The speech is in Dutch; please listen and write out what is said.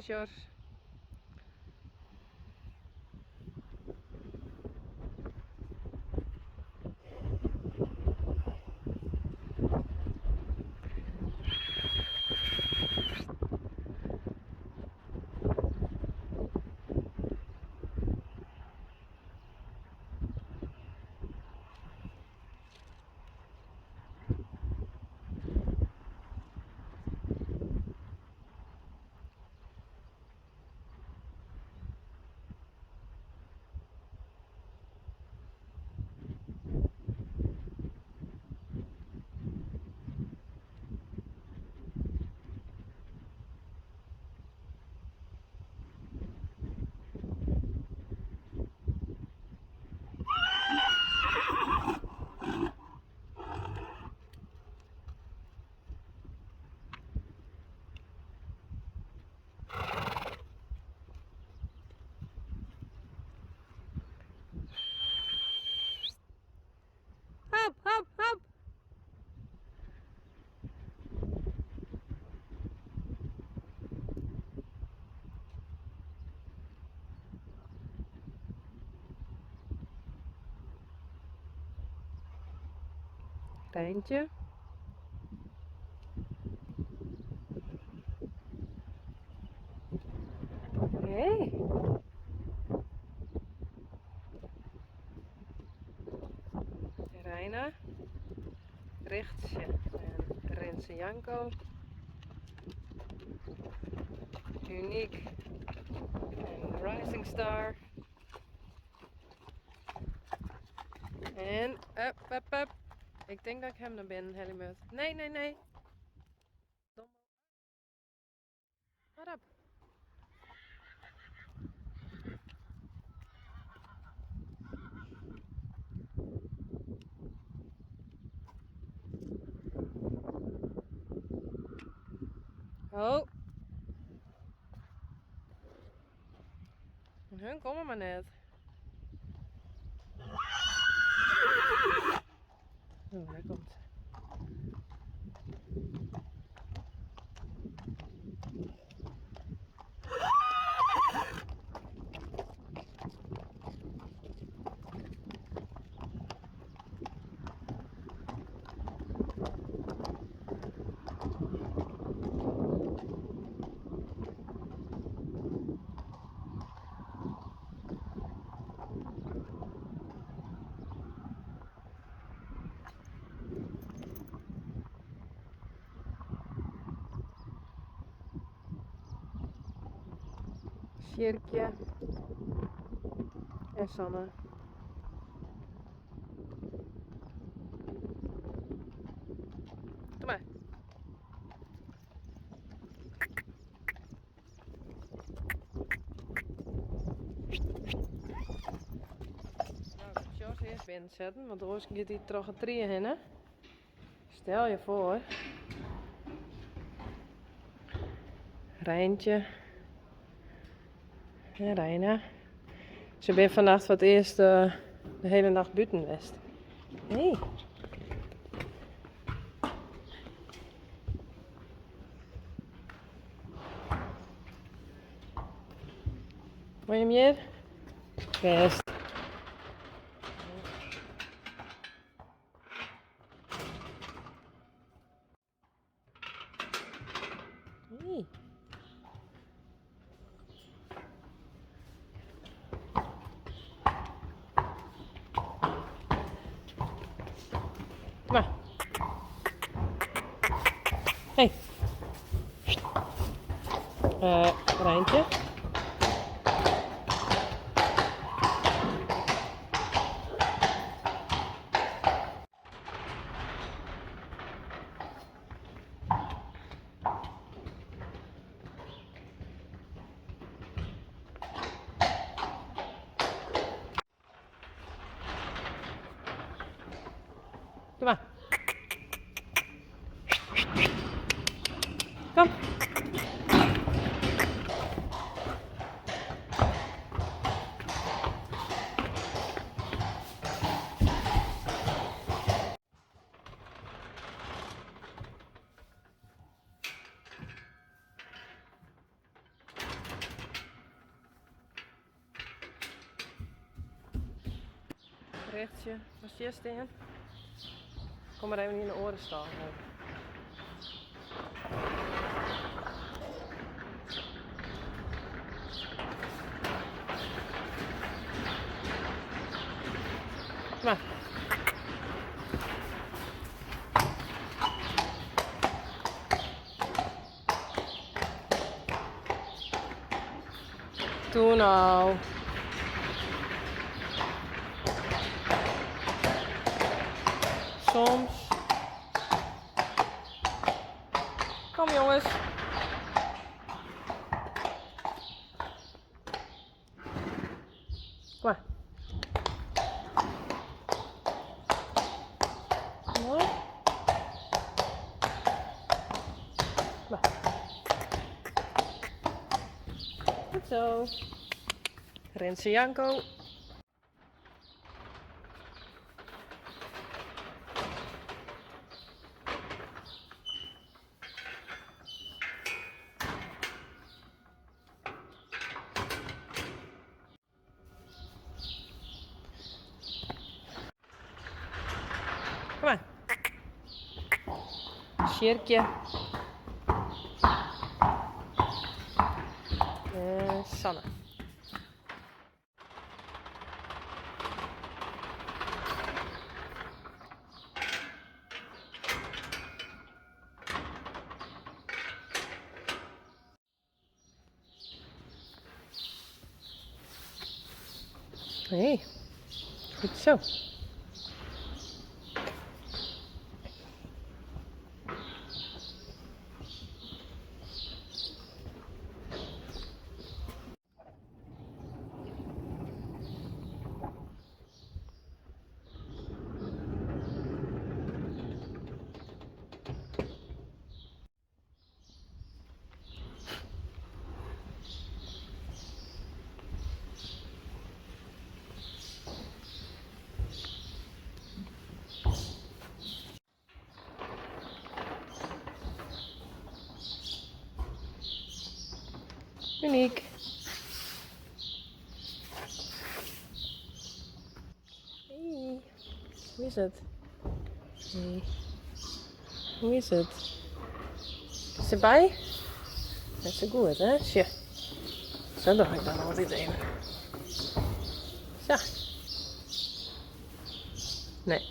is Jos. Hop, hop, hop. Rijntje. Hey. Reina. Richtje en Rinse Janko. Uniek en Rising Star. En up. Ik denk dat ik hem naar binnen helemaal. Nee. Dom. Wat op? Oh. Hun komen maar net. Oh, daar komt ze. Sjirkje en Sanne. Doe maar. Nou, ik ga Jos eerst binnen zetten, want anders gaat hij toch een trieën heen, hè? Stel je voor. Rijntje. En Reina. Ze ben vannacht voor het eerst de hele nacht buiten geweest. Hey. Wil je meer? Best. Hey. Kom maar. Hey. Rijntje. Kom maar. Kom. Rechtje. Was je staan? Kom maar even in de oren staan. Maar. Doe nou. Soms. Kom jongens. Kom maar. Mooi. Kom maar. Goed zo. Renze Janko. Kom maar. Sjirkje. En Sanne. Hey, goed zo. Uniek. Hey, hoe is het? Hey. Hoe is het? Is ze bij? Net zo goed, hè? Tja. Zo doe ik dan altijd even. Zo. Nee.